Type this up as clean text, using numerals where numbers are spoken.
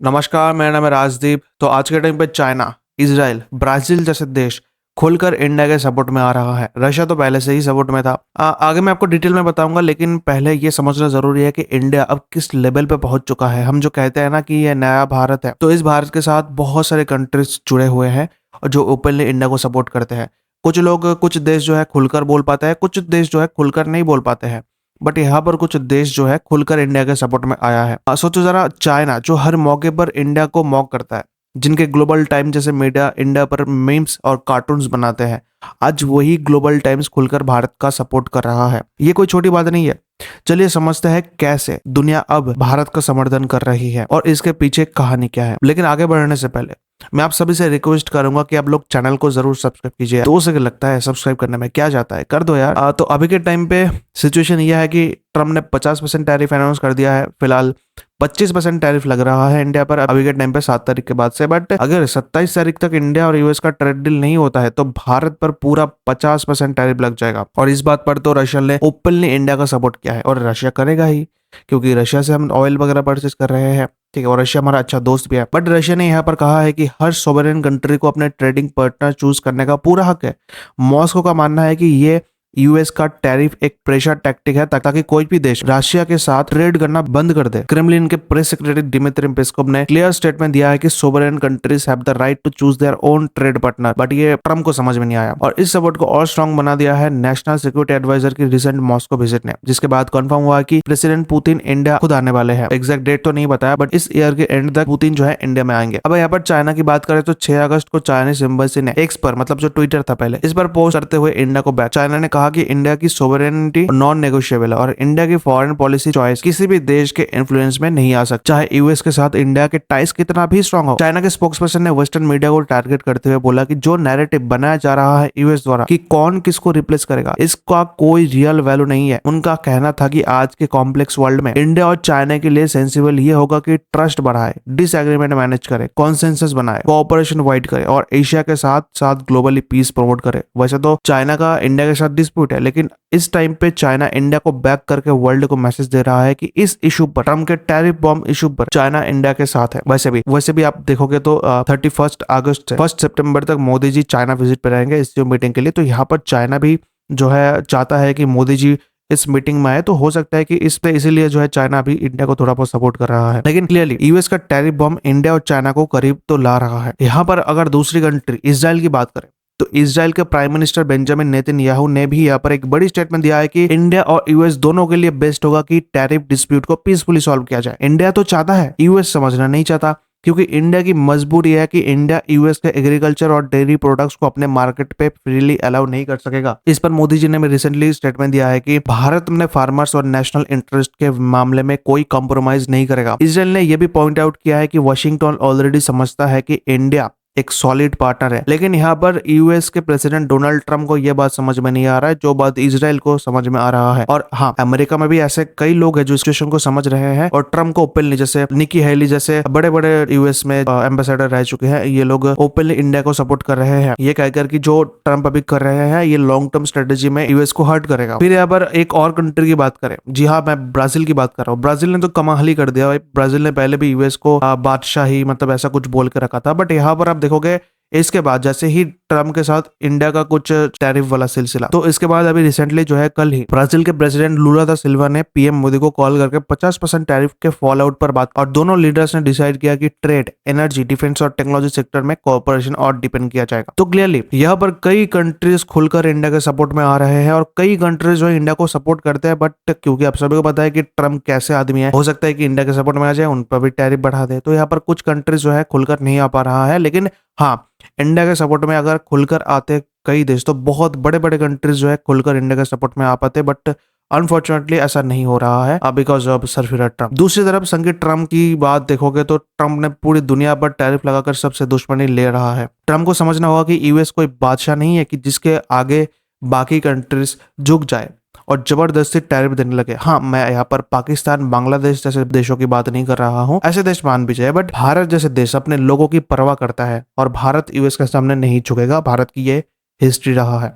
नमस्कार, मेरा नाम है राजदीप। तो आज के टाइम पे चाइना, इजराइल, ब्राज़ील जैसे देश खुलकर इंडिया के सपोर्ट में आ रहा है। रशिया तो पहले से ही सपोर्ट में था। आगे मैं आपको डिटेल में बताऊंगा, लेकिन पहले ये समझना ज़रूरी है कि इंडिया अब किस लेवल पे पहुंच चुका है। हम जो कहते हैं ना कि ये नया भारत है, तो इस भारत के साथ बहुत सारे कंट्रीज जुड़े हुए हैं और जो ओपनली इंडिया को सपोर्ट करते हैं। कुछ लोग, कुछ देश जो है खुलकर बोल पाते हैं, कुछ देश जो है खुलकर नहीं बोल पाते हैं। बट यहाँ पर कुछ देश जो है खुलकर इंडिया के सपोर्ट में आया है। सोचो जरा, चाइना जो हर मौके पर इंडिया को मॉक करता है, जिनके ग्लोबल टाइम जैसे मीडिया इंडिया पर मीम्स और कार्टून्स बनाते हैं, आज वही ग्लोबल टाइम्स खुलकर भारत का सपोर्ट कर रहा है। ये कोई छोटी बात नहीं है। चलिए समझते हैं कैसे दुनिया अब भारत का समर्थन कर रही है और इसके पीछे कहानी क्या है। लेकिन आगे बढ़ने से पहले मैं आप सभी से रिक्वेस्ट करूंगा कि आप लोग चैनल को जरूर सब्सक्राइब कीजिए। दो से लगता है सब्सक्राइब करने में क्या जाता है, कर दो यार। तो अभी के टाइम पे सिचुएशन यह है कि ट्रम्प ने 50% टैरिफ अनाउंस कर दिया है। फिलहाल 25% टैरिफ लग रहा है इंडिया पर अभी के टाइम पे 7 तारीख के बाद से। बट अगर 27 तारीख तक इंडिया और यूएस का ट्रेड डील नहीं होता है तो भारत पर पूरा 50% टैरिफ लग जाएगा। और इस बात पर तो रशिया ने ओपनली इंडिया का सपोर्ट किया है और रशिया करेगा ही, क्योंकि रशिया से हम ऑयल वगैरह परचेज कर रहे हैं। ठीक है, और रशिया हमारा अच्छा दोस्त भी है। बट रशिया ने यहाँ पर कहा है कि हर सोवरेन कंट्री को अपने ट्रेडिंग पार्टनर चूज करने का पूरा हक है। मॉस्को का मानना है कि ये यूएस का टैरिफ एक प्रेशर टैक्टिक है ताकि कोई भी देश रशिया के साथ ट्रेड करना बंद कर दे। क्रेमलिन के प्रेस सेक्रेटरी दिमित्री पेस्कोव ने क्लियर स्टेटमेंट दिया है कि sovereign countries have the right to choose their own trade partner. But ये ट्रम्प को समझ में नहीं आया और इस सपोर्ट को और स्ट्रांग बना दिया है नेशनल सिक्योरिटी एडवाइजर की रिसेंट मॉस्को विजिट ने, जिसके बाद कंफर्म हुआ कि प्रेसिडेंट पुतिन इंडिया खुद आने वाले हैं। एग्जैक्ट डेट तो नहीं बताया, बट इस ईयर के एंड तक पुतिन जो है इंडिया में आएंगे। अब यहाँ पर चाइना की बात करें तो 6 अगस्त को चाइनीज एम्बेसी ने एक्स पर, मतलब जो ट्विटर था पहले, इस पर पोस्ट करते हुए इंडिया को बैक। चाइना ने कहा कि इंडिया की सोवरेनिटी नॉन नेगोशिएबल है और इंडिया की फॉरेन पॉलिसी चॉइस किसी भी देश के इन्फ्लुएंस में नहीं आ सकती, चाहे यूएस के साथ इंडिया के टाइज कितना भी स्ट्रांग हो। चाइना के स्पोक्सपर्सन ने वेस्टर्न मीडिया को टारगेट करते हुए बोला कि जो नैरेटिव बनाया जा रहा है यूएस द्वारा कि कौन किसको रिप्लेस करेगा, इसका कोई रियल वैल्यू नहीं है। उनका कहना था कि आज के कॉम्प्लेक्स वर्ल्ड में इंडिया और चाइना के लिए सेंसिबल ये होगा कि ट्रस्ट बढ़ाए, डिसएग्रीमेंट मैनेज करे, कॉन्सेंसस बनाए, कोऑपरेशन वाइड करे और एशिया के साथ साथ ग्लोबली पीस प्रमोट करे। वैसे तो चाइना का इंडिया के साथ डिस्प्यूट है, लेकिन इस टाइम पे चाइना इंडिया को बैक करके वर्ल्ड को मैसेज दे रहा है कि इस इशू पर, ट्रम्प के टैरिफ बॉम्ब इशू पर, चाइना इंडिया के साथ है। वैसे भी आप देखोगे तो 31 अगस्त से 1 सितंबर तक मोदी जी चाइना विजिट पे रहेंगे इस मीटिंग के लिए। तो यहाँ पर चाइना भी जो है चाहता है कि मोदी जी इस मीटिंग में आए, तो हो सकता है कि इस पे इसीलिए जो है चाइना भी इंडिया को थोड़ा बहुत सपोर्ट कर रहा है। लेकिन क्लियरली यूएस का टैरिफ बॉम्ब इंडिया और चाइना को करीब तो ला रहा है। यहाँ पर अगर दूसरी कंट्री इजराइल की बात करें तो इजराइल के प्राइम मिनिस्टर बेंजामिन नेतन्याहू ने भी यहाँ पर एक बड़ी स्टेटमेंट दिया है कि इंडिया और यूएस दोनों के लिए बेस्ट होगा कि टैरिफ डिस्प्यूट को पीसफुली सॉल्व किया जाए। इंडिया तो चाहता है, यूएस समझना नहीं चाहता, क्योंकि इंडिया की मजबूरी है कि इंडिया यूएस के एग्रीकल्चर और डेयरी प्रोडक्ट्स को अपने मार्केट पे फ्रीली अलाउ नहीं कर सकेगा। इस पर मोदी जी ने रिसेंटली स्टेटमेंट दिया है कि भारत ने फार्मर्स और नेशनल इंटरेस्ट के मामले में कोई कॉम्प्रोमाइज नहीं करेगा। इजराइल ने यह भी पॉइंट आउट किया है कि वाशिंगटन ऑलरेडी समझता है कि इंडिया एक सॉलिड पार्टनर है, लेकिन यहाँ पर यूएस के प्रेसिडेंट डोनाल्ड ट्रम्प को यह बात समझ में नहीं आ रहा है जो बात इजराइल को समझ में आ रहा है। और हाँ, अमेरिका में भी ऐसे कई लोग हैं जो सिचुएशन को समझ रहे हैं और ट्रम्प को ओपनली, जैसे निकी हेली जैसे बड़े बड़े यूएस में एम्बेसडर रह चुके हैं, ये लोग ओपनली इंडिया को सपोर्ट कर रहे हैं, ये कहकर कि जो ट्रम्प अभी कर रहे हैं ये लॉन्ग टर्म स्ट्रेटेजी में यूएस को हर्ट करेगा। फिर यहाँ पर एक और कंट्री की बात करें, जी हाँ, मैं ब्राजील की बात कर रहा हूँ। ब्राजील ने तो कमाल ही कर दिया भाई। ब्राजील ने पहले भी यूएस को बादशाही, मतलब ऐसा कुछ बोल के रखा था, बट यहाँ पर आप देखोगे इसके बाद जैसे ही ट्रम्प के साथ इंडिया का कुछ टैरिफ वाला सिलसिला, तो इसके बाद अभी रिसेंटली जो है कल ही ब्राजील के प्रेसिडेंट लूला दा सिल्वा ने पीएम मोदी को कॉल करके 50% टैरिफ के फॉल आउट पर बात, और दोनों लीडर्स ने डिसाइड किया कि ट्रेड, एनर्जी, डिफेंस और टेक्नोलॉजी सेक्टर में कोऑपरेशन और डिपेंड किया जाएगा। तो क्लियरली यहाँ पर कई कंट्रीज खुलकर इंडिया के सपोर्ट में आ रहे हैं और कई कंट्रीज जो इंडिया को सपोर्ट करते हैं, बट क्योंकि आप सभी को पता है कि ट्रम्प कैसे आदमी है, हो सकता है कि इंडिया के सपोर्ट में आ जाए, उन पर भी टैरिफ बढ़ा दे। तो यहाँ पर कुछ कंट्रीज जो है खुलकर नहीं आ पा रहा है। लेकिन हाँ, इंडिया के सपोर्ट में अगर खुलकर आते कई देश, तो बहुत बड़े बड़े कंट्रीज जो है खुलकर इंडिया के सपोर्ट में आ पाते, बट अनफॉर्चुनेटली ऐसा नहीं हो रहा है बिकॉज ऑफ सरफिरा ट्रम्प। दूसरी तरफ संगे ट्रम्प की बात देखोगे तो ट्रम्प ने पूरी दुनिया पर टैरिफ लगाकर सबसे दुश्मनी ले रहा है। ट्रम्प को समझना होगा कि यूएस कोई बादशाह नहीं है कि जिसके आगे बाकी कंट्रीज झुक जाए और जबरदस्ती टैरिफ देने लगे। हाँ, मैं यहाँ पर पाकिस्तान, बांग्लादेश जैसे देशों की बात नहीं कर रहा हूँ, ऐसे देश मान भी जाए, बट भारत जैसे देश अपने लोगों की परवाह करता है और भारत यूएस के सामने नहीं झुकेगा। भारत की ये हिस्ट्री रहा है।